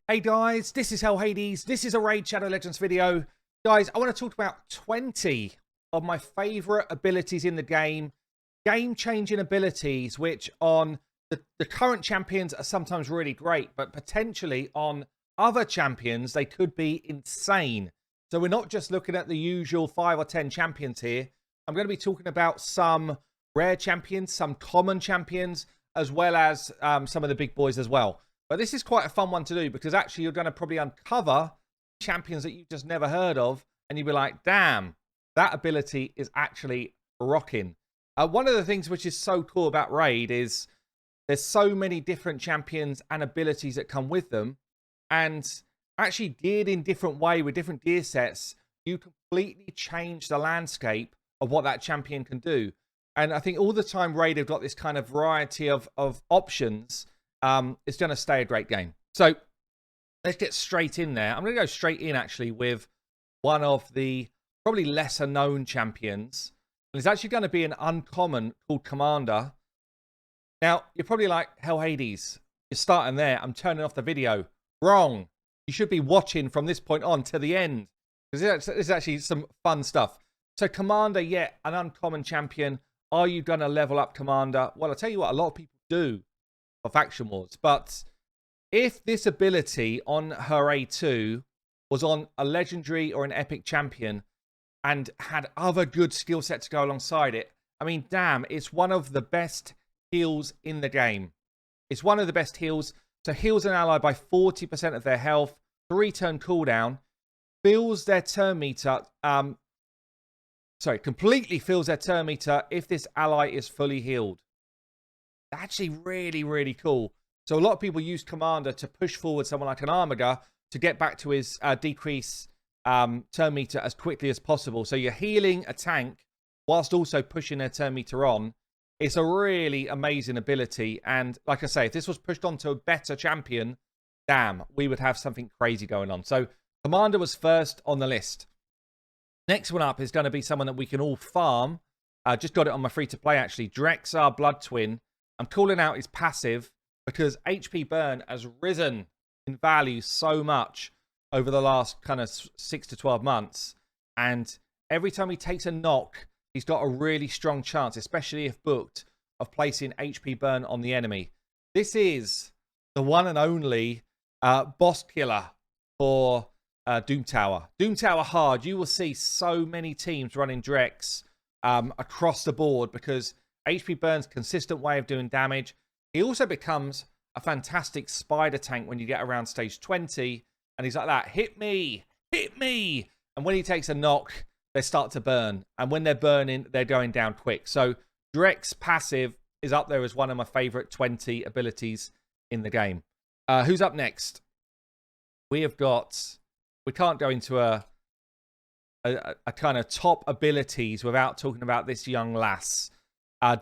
Hey guys, this is Hell Hades. This is a Raid Shadow Legends video. Guys, I want to talk about 20 of my favorite abilities in the game-changing abilities, which on the current champions are sometimes really great, but potentially on other champions, they could be insane. So we're not just looking at the usual 5 or 10 champions here. I'm going to be talking about some rare champions, some common champions, as well as some of the big boys as well. But this is quite a fun one to do because actually you're going to probably uncover champions that you've just never heard of. And you'll be like, damn, that ability is actually rocking. One of the things which is so cool about Raid is there's so many different champions and abilities that come with them. And actually geared in different way with different gear sets, you completely change the landscape of what that champion can do. And I think all the time Raid have got this kind of variety of options. It's going to stay a great game. So let's get straight in there. I'm going to go straight in actually with one of the probably lesser known champions. And it's actually going to be an uncommon called Commander. Now, you're probably like, Hell Hades, you're starting there. I'm turning off the video. Wrong. You should be watching from this point on to the end. Because this is actually some fun stuff. So Commander, yeah, an uncommon champion. Are you going to level up Commander? Well, I'll tell you what, a lot of people do. For Faction Wars, but if this ability on her A2 was on a legendary or an epic champion and had other good skill sets to go alongside it, I mean, damn, it's one of the best heals in the game. It's one of the best heals. So heals an ally by 40% of their health, 3-turn cooldown, fills their turn meter. Completely fills their turn meter if this ally is fully healed. Actually really, really cool. So a lot of people use Commander to push forward someone like an Armiger to get back to his decrease turn meter as quickly as possible. So you're healing a tank whilst also pushing their turn meter on. It's a really amazing ability. And like I say, if this was pushed onto a better champion, damn, we would have something crazy going on. So Commander was first on the list. Next one up is going to be someone that we can all farm. Just got it on my free-to-play actually. Drexar Blood Twin. I'm calling out his passive because HP burn has risen in value so much over the last kind of 6 to 12 months. And every time he takes a knock, he's got a really strong chance, especially if booked, of placing HP burn on the enemy. This is the one and only boss killer for Doom Tower. Doom Tower hard. You will see so many teams running Drex across the board because HP Burn's consistent way of doing damage. He also becomes a fantastic spider tank when you get around stage 20. And he's like that, hit me, hit me. And when he takes a knock, they start to burn. And when they're burning, they're going down quick. So Drex passive is up there as one of my favorite 20 abilities in the game. Who's up next? We have got, we can't go into a kind of top abilities without talking about this young lass.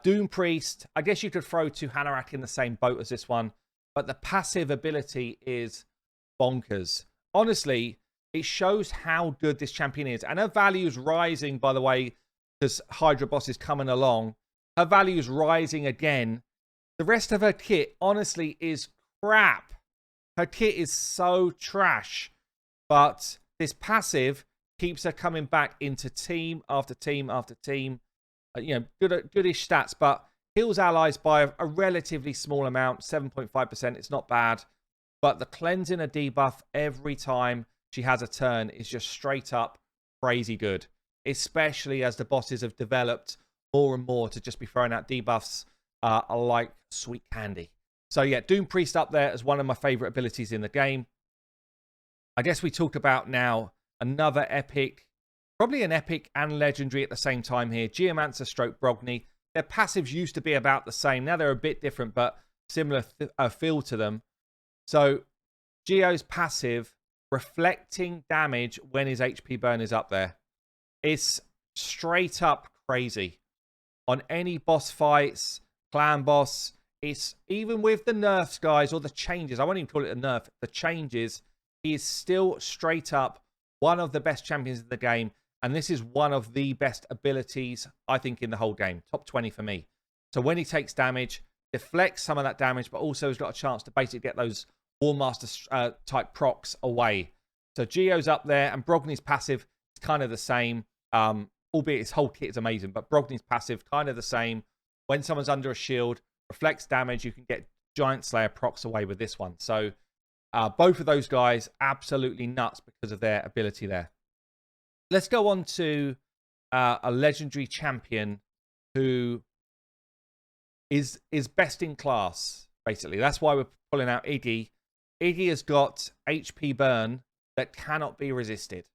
Doom Priest, I guess you could throw two Hanorrak in the same boat as this one, but the passive ability is bonkers. Honestly, it shows how good this champion is. And her value is rising, by the way, because Hydra Boss is coming along. Her value is rising again. The rest of her kit, honestly, is crap. Her kit is so trash. But this passive keeps her coming back into team after team after team. You know, goodish stats, but heals allies by a relatively small amount, 7.5%. It's not bad. But the cleansing a debuff every time she has a turn is just straight up crazy good. Especially as the bosses have developed more and more to just be throwing out debuffs like sweet candy. So yeah, Doom Priest up there as one of my favorite abilities in the game. I guess we talk about now another epic. Probably an epic and legendary at the same time here. Geomancer stroke Brogni. Their passives used to be about the same. Now they're a bit different, but similar feel to them. So Geo's passive, reflecting damage when his HP burn is up there. It's straight up crazy. On any boss fights, clan boss, it's even with the nerfs, guys, or the changes. I won't even call it a nerf. The changes, he is still straight up one of the best champions in the game. And this is one of the best abilities, I think, in the whole game. Top 20 for me. So when he takes damage, deflects some of that damage, but also has got a chance to basically get those Warmaster type procs away. So Geo's up there, and Brogni's passive is kind of the same. Albeit his whole kit is amazing, but Brogni's passive kind of the same. When someone's under a shield, reflects damage, you can get Giant Slayer procs away with this one. So both of those guys absolutely nuts because of their ability there. Let's go on to a legendary champion who is best in class, basically. That's why we're pulling out Iggy. Iggy has got HP burn that cannot be resisted,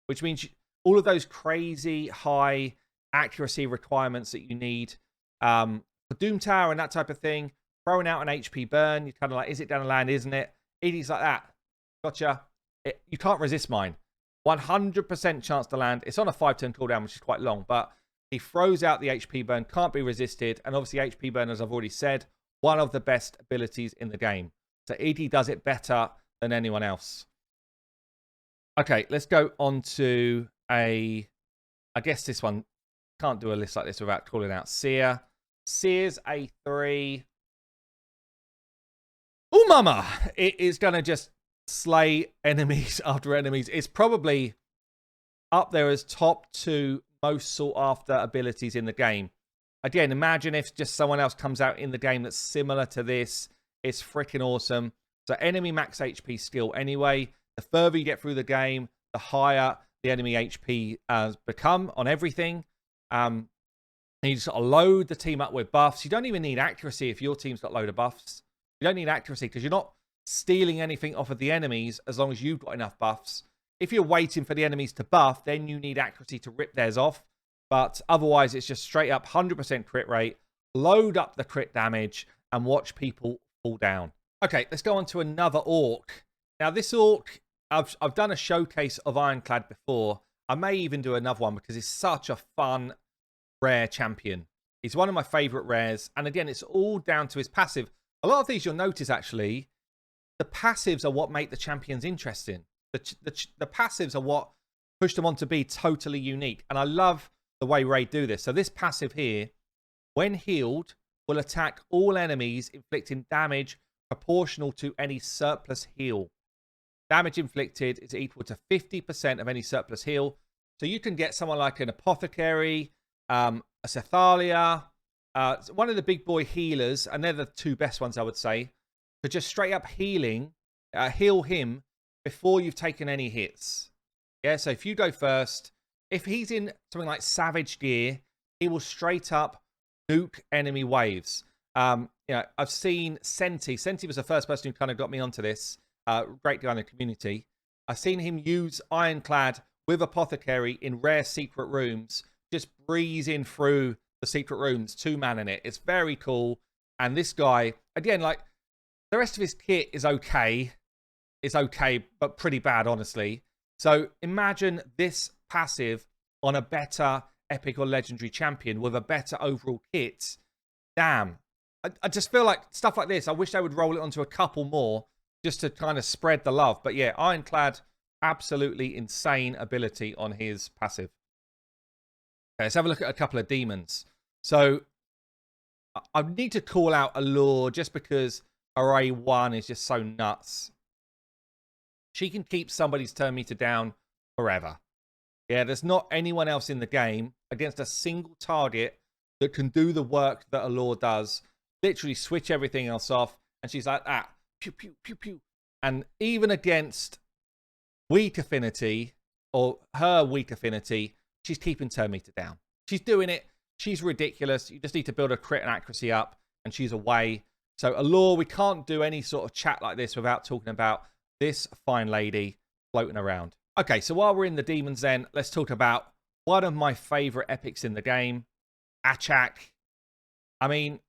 which means all of those crazy high accuracy requirements that you need for Doom Tower and that type of thing, throwing out an HP burn, you're kind of like, is it down to land, isn't it? Iggy's like that. Gotcha. You can't resist mine. 100% chance to land. It's on a 5-turn cooldown, which is quite long, but he throws out the HP burn, can't be resisted, and obviously HP burn, as I've already said, one of the best abilities in the game. So Iggy does it better than anyone else. Okay, let's go on to I guess this one, can't do a list like this without calling out Seer. Seer's A3. Oh, mama! It is going to just slay enemies after enemies. It's probably up there as top 2 most sought after abilities in the game. Again, imagine if just someone else comes out in the game that's similar to this. It's freaking awesome. So enemy max HP skill anyway. The further you get through the game, the higher the enemy HP has become on everything. And you just got to load the team up with buffs. You don't even need accuracy if your team's got a load of buffs. You don't need accuracy because you're not stealing anything off of the enemies as long as you've got enough buffs. If you're waiting for the enemies to buff, then you need accuracy to rip theirs off. But otherwise, it's just straight up 100% crit rate, load up the crit damage, and watch people fall down. Okay, let's go on to another orc. Now, this orc, I've done a showcase of Ironclad before. I may even do another one because it's such a fun, rare champion. He's one of my favorite rares. And again, it's all down to his passive. A lot of these you'll notice, actually, the passives are what make the champions interesting. The passives are what push them on to be totally unique. And I love the way Raid do this. So this passive here, when healed, will attack all enemies, inflicting damage proportional to any surplus heal. Damage inflicted is equal to 50% of any surplus heal. So you can get someone like an Apothecary, a Sethalia, one of the big boy healers, and they're the 2 best ones, I would say, for just straight up heal him before you've taken any hits. Yeah, so if you go first, if he's in something like Savage gear, he will straight up nuke enemy waves. I've seen Senti. Senti was the first person who kind of got me onto this. Great guy in the community. I've seen him use Ironclad with Apothecary in rare secret rooms, just breezing through the secret rooms, 2-man in it. It's very cool. And this guy, again, like, the rest of his kit is okay. It's okay, but pretty bad, honestly. So imagine this passive on a better epic or legendary champion with a better overall kit. Damn. I just feel like stuff like this, I wish they would roll it onto a couple more just to kind of spread the love. But yeah, Ironclad, absolutely insane ability on his passive. Okay, let's have a look at a couple of demons. So I need to call out Allure just because Array 1 is just so nuts. She can keep somebody's turn meter down forever. Yeah, there's not anyone else in the game against a single target that can do the work that Allure does. Literally switch everything else off. And she's like that. Pew, pew, pew, pew. And even against weak affinity, or her weak affinity, she's keeping turn meter down. She's doing it. She's ridiculous. You just need to build her crit and accuracy up, and she's away. So Allure, we can't do any sort of chat like this without talking about this fine lady floating around. Okay, so while we're in the demons then, let's talk about one of my favorite epics in the game, Achak. I mean,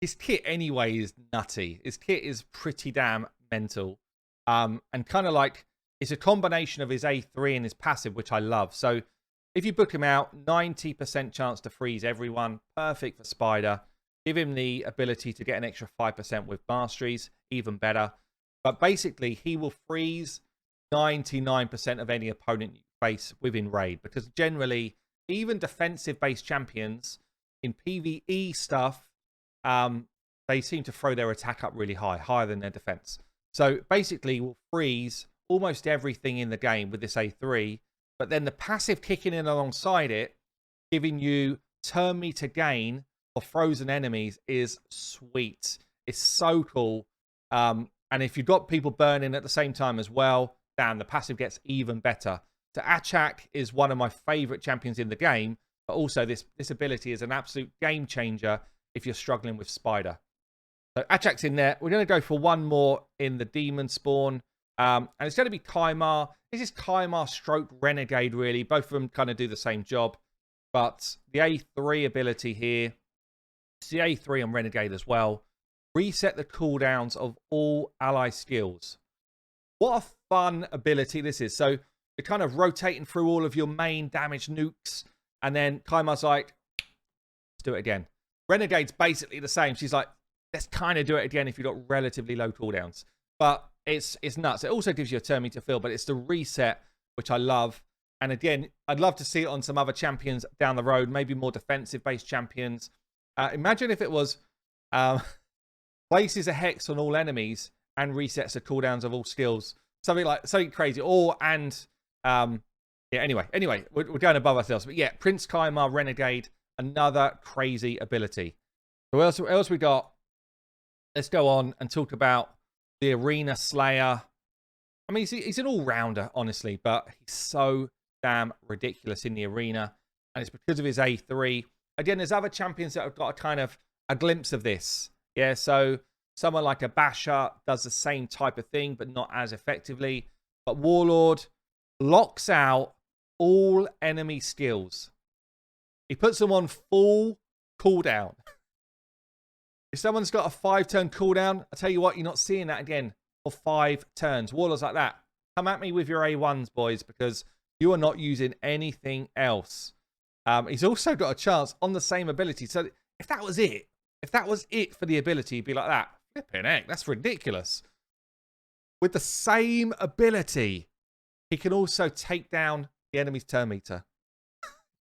his kit anyway is nutty. His kit is pretty damn mental. And kind of like, it's a combination of his A3 and his passive, which I love. So if you book him out, 90% chance to freeze everyone. Perfect for Spider. Give him the ability to get an extra 5% with masteries. Even better. But basically, he will freeze 99% of any opponent you face within Raid. Because generally, even defensive-based champions in PvE stuff, they seem to throw their attack up really high, higher than their defense. So basically, we'll freeze almost everything in the game with this A3. But then the passive kicking in alongside it, giving you turn meter gain for frozen enemies is sweet. It's so cool. And if you've got people burning at the same time as well, damn, the passive gets even better. So Achak is one of my favorite champions in the game, but also this ability is an absolute game changer if you're struggling with Spider. So Achak's in there. We're going to go for one more in the demon spawn. And it's going to be Kymar. This is Kymar stroke Renegade, really. Both of them kind of do the same job. But the A3 ability here, it's the A3 on Renegade as well. Reset the cooldowns of all ally skills. What a fun ability this is. So you're kind of rotating through all of your main damage nukes. And then Kymar's like, let's do it again. Renegade's basically the same. She's like, let's kind of do it again if you've got relatively low cooldowns. But it's nuts. It also gives you a turn meter feel, but it's the reset, which I love. And again, I'd love to see it on some other champions down the road, maybe more defensive-based champions. Imagine if it was places a hex on all enemies and resets the cooldowns of all skills. Something crazy. Anyway, we're going above ourselves. But yeah, Prince Kymar Renegade, another crazy ability. So what else we got? Let's go on and talk about the Arena Slayer. I mean, he's an all-rounder, honestly, but he's so damn ridiculous in the arena. And it's because of his A3. Again, there's other champions that have got a kind of a glimpse of this. Yeah, so someone like a Basher does the same type of thing, but not as effectively. But Warlord locks out all enemy skills. He puts them on full cooldown. If someone's got a 5-turn cooldown, I tell you what, you're not seeing that again for 5 turns. Warlords like that. Come at me with your A1s, boys, because you are not using anything else. He's also got a chance on the same ability. So if that was it for the ability, he'd be like that. Flipping heck, that's ridiculous. With the same ability, he can also take down the enemy's turn meter.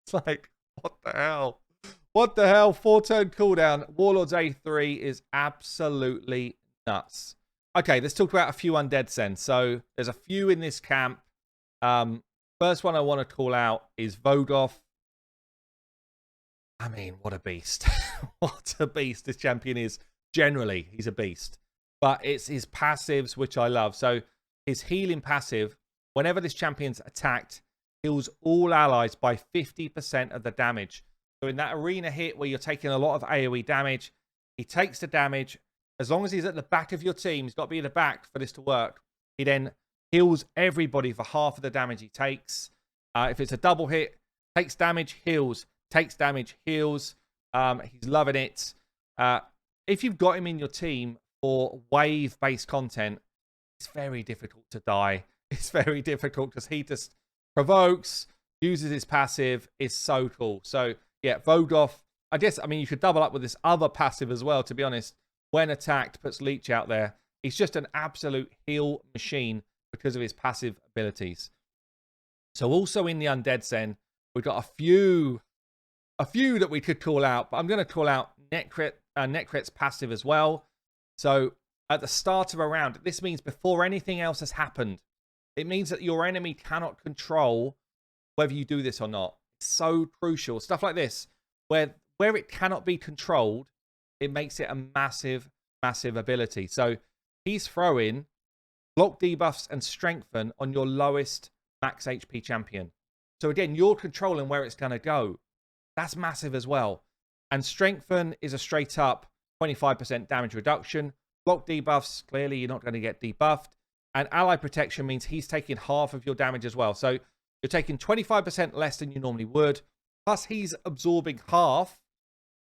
It's like, what the hell? What the hell? 4-turn cooldown. Warlord's A3 is absolutely nuts. Okay, let's talk about a few undeads then. So there's a few in this camp. First one I want to call out is Vogoth. I mean, what a beast. What a beast this champion is. Generally, he's a beast. But it's his passives, which I love. So his healing passive, whenever this champion's attacked, heals all allies by 50% of the damage. So in that arena hit where you're taking a lot of AoE damage, he takes the damage. As long as he's at the back of your team, he's got to be in the back for this to work. He then heals everybody for half of the damage he takes. If it's a double hit, takes damage, heals. Takes damage, heals. He's loving it. If you've got him in your team for wave-based content, it's very difficult to die. It's very difficult because he just provokes, uses his passive. It's so cool. So, yeah, Vogoth. I mean, you could double up with this other passive as well, to be honest. When attacked, puts Leech out there. He's just an absolute heal machine because of his passive abilities. So also in the Undead Sen, we've got a few that we could call out, but I'm going to call out Necrit's passive as well. So at the start of a round, this means before anything else has happened, it means that your enemy cannot control whether you do this or not. It's so crucial. Stuff like this, where it cannot be controlled, it makes it a massive, massive ability. So he's throwing block debuffs and strengthen on your lowest max HP champion. So again, you're controlling where it's going to go. That's massive as well. And strengthen is a straight up 25% damage reduction. Block debuffs, clearly you're not going to get debuffed. And ally protection means he's taking half of your damage as well. So you're taking 25% less than you normally would. Plus he's absorbing half.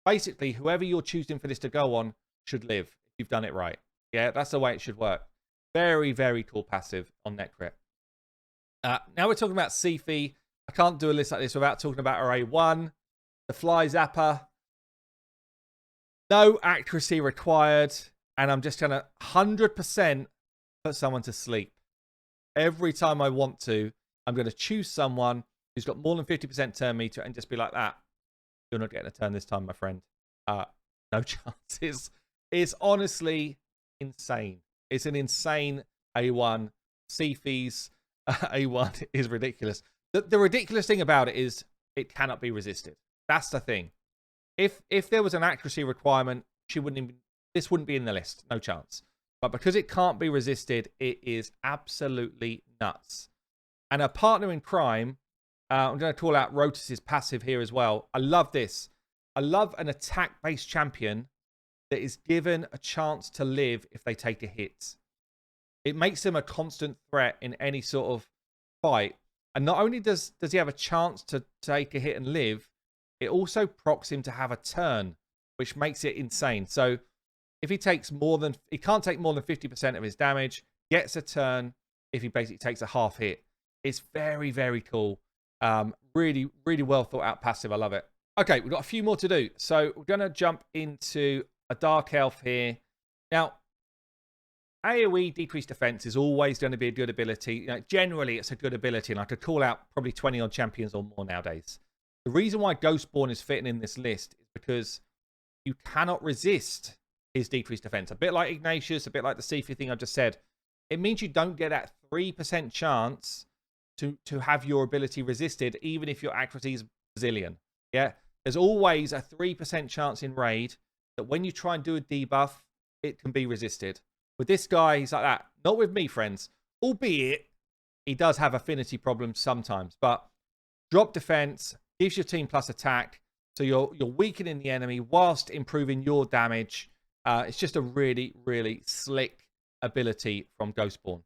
Basically, whoever you're choosing for this to go on should live if you've done it right. Yeah, that's the way it should work. Very, very cool passive on Necrit. Now we're talking about Sifi. I can't do a list like this without talking about her A1. The Fly Zapper. No accuracy required. And I'm just going to 100% put someone to sleep. Every time I want to, I'm going to choose someone who's got more than 50% turn meter and just be like that. You're not getting a turn this time, my friend. No chance. It's honestly insane. It's an insane A1. Seafees A1 is ridiculous. The ridiculous thing about it is it cannot be resisted. That's the thing. If there was an accuracy requirement, this wouldn't be in the list. No chance. But because it can't be resisted, it is absolutely nuts. And a partner in crime, I'm going to call out Rotus's passive here as well. I love this. I love an attack-based champion that is given a chance to live if they take a hit. It makes them a constant threat in any sort of fight. And not only does he have a chance to take a hit and live, it also procs him to have a turn, which makes it insane. So if he can't take more than 50% of his damage, gets a turn if he basically takes a half hit. It's very, very cool. Really, really well thought out passive. I love it. Okay, we've got a few more to do. So we're going to jump into a Dark Elf here. Now, AoE decreased defense is always going to be a good ability. Generally, it's a good ability, and I could call out probably 20 odd champions or more nowadays. The reason why Ghostborn is fitting in this list is because you cannot resist his decreased defense. A bit like Ignatius, a bit like the Seafeed thing I just said. It means you don't get that 3% chance to have your ability resisted, even if your accuracy is bazillion. Yeah, there's always a 3% chance in raid that when you try and do a debuff, it can be resisted. With this guy, he's like that. Not with me, friends. Albeit, he does have affinity problems sometimes. But drop defense gives your team plus attack. So you're weakening the enemy whilst improving your damage. It's just a really, really slick ability from Ghostborn.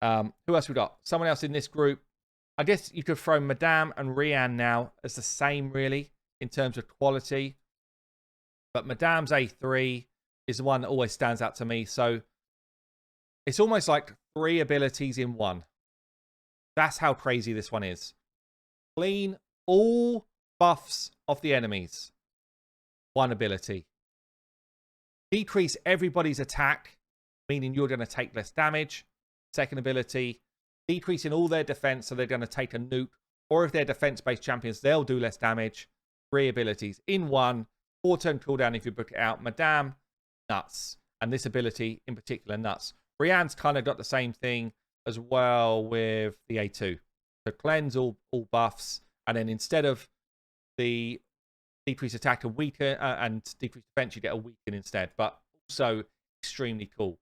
Who else we got? Someone else in this group. I guess you could throw Madame and Rian now as the same, really, in terms of quality. But Madame's A3 is the one that always stands out to me. So it's almost like 3 abilities in one. That's how crazy this one is. Clean all buffs of the enemies. 1 ability. Decrease everybody's attack, meaning you're going to take less damage. 2nd ability. Decreasing all their defense, so they're going to take a nuke. Or if they're defense-based champions, they'll do less damage. 3 abilities in one. 4-turn cooldown if you book it out. Madame, nuts. And this ability in particular, nuts. Rian's kind of got the same thing as well with the A2. So cleanse all buffs. And then instead of the decrease attack and weaken and decrease defense, you get a weaken instead. But also extremely cool.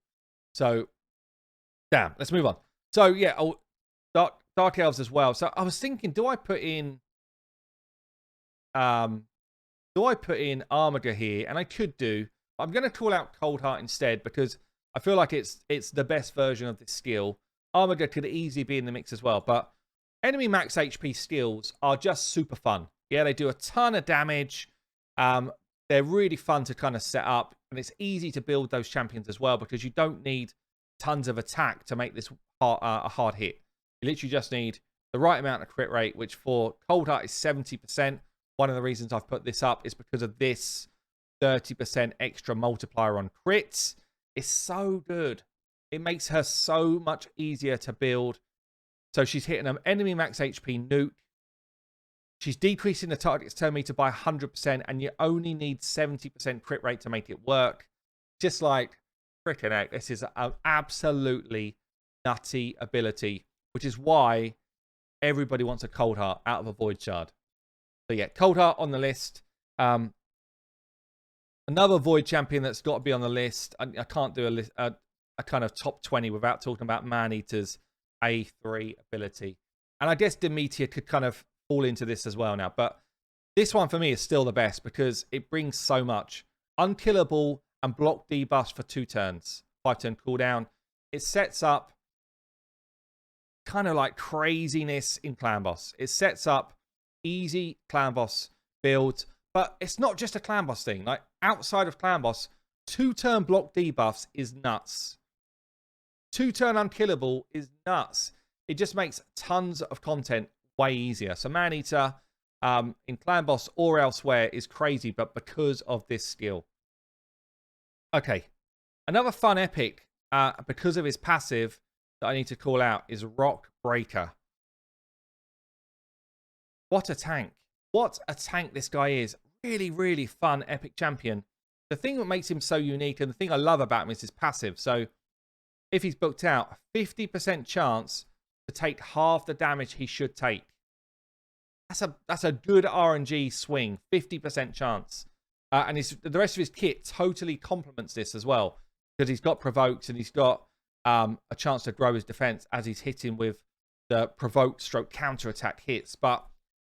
So, damn, let's move on. So, yeah, Dark Elves as well. So I was thinking, do I put in Armiger here? And I could do. I'm going to call out Cold Heart instead because I feel like it's the best version of this skill. Armiger could easily be in the mix as well. But enemy max HP skills are just super fun. Yeah, they do a ton of damage. They're really fun to kind of set up. And it's easy to build those champions as well because you don't need tons of attack to make this a hard hit. You literally just need the right amount of crit rate, which for Cold Heart is 70%. One of the reasons I've put this up is because of this 30% extra multiplier on crits. It's so good. It makes her so much easier to build. So she's hitting an enemy max HP nuke. She's decreasing the target's turn meter by 100%, and you only need 70% crit rate to make it work. Just like freaking heck, this is an absolutely nutty ability, which is why everybody wants a Cold Heart out of a Void Shard. So yeah, Cold Heart on the list. Another Void champion that's got to be on the list. I can't do a kind of top 20 without talking about Maneater's A3 ability. And I guess Demeter could kind of fall into this as well now. But this one for me is still the best because it brings so much. Unkillable and block debuffs for 2 turns. 5-turn cooldown. It sets up kind of like craziness in Clan Boss. It sets up easy Clan Boss builds. But it's not just a Clan Boss thing. Like outside of Clan Boss, 2-turn block debuffs is nuts. 2-turn unkillable is nuts. It just makes tons of content way easier. So Maneater in Clan Boss or elsewhere is crazy, but because of this skill. Okay. Another fun epic because of his passive that I need to call out is Rock Breaker. What a tank. What a tank this guy is. Really, really fun epic champion. The thing that makes him so unique and the thing I love about him is his passive. So if he's booked out, 50% chance to take half the damage he should take. That's a good RNG swing, 50% chance. And the rest of his kit totally complements this as well, because he's got provokes and he's got a chance to grow his defense as he's hitting with the provoke stroke counter attack hits. But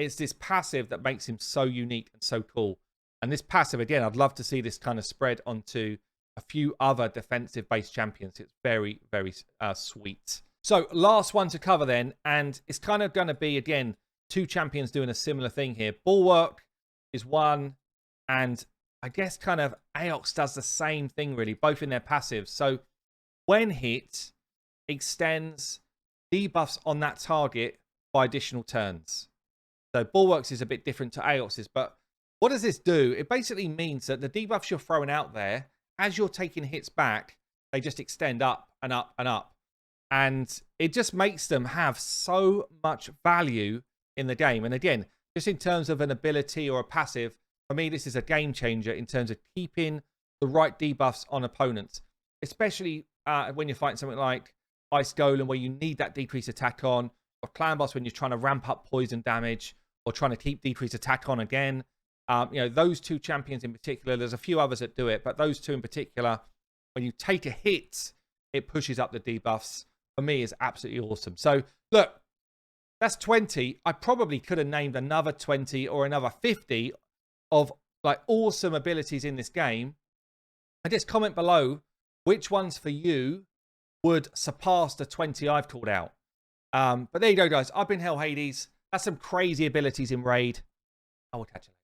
it's this passive that makes him so unique and so cool. And this passive, again, I'd love to see this kind of spread onto a few other defensive based champions. It's very, very sweet. So last one to cover then, and it's kind of going to be, again, two champions doing a similar thing here. Bulwark is one, and I guess kind of Aox does the same thing, really, both in their passives. So when hit, extends debuffs on that target by additional turns. So Bulwark's is a bit different to Aox's, but what does this do? It basically means that the debuffs you're throwing out there, as you're taking hits back, they just extend up and up and up. And it just makes them have so much value in the game. And again, just in terms of an ability or a passive, for me, this is a game changer in terms of keeping the right debuffs on opponents, especially when you're fighting something like Ice Golem, where you need that decreased attack on, or Clan Boss when you're trying to ramp up poison damage, or trying to keep decreased attack on again. You know, those two champions in particular, there's a few others that do it, but those two in particular, when you take a hit, it pushes up the debuffs. For me, is absolutely awesome. So, look, that's 20. I probably could have named another 20 or another 50 of like awesome abilities in this game. And just comment below which ones for you would surpass the 20 I've called out. But there you go, guys. I've been Hell Hades. That's some crazy abilities in Raid. I will catch you later.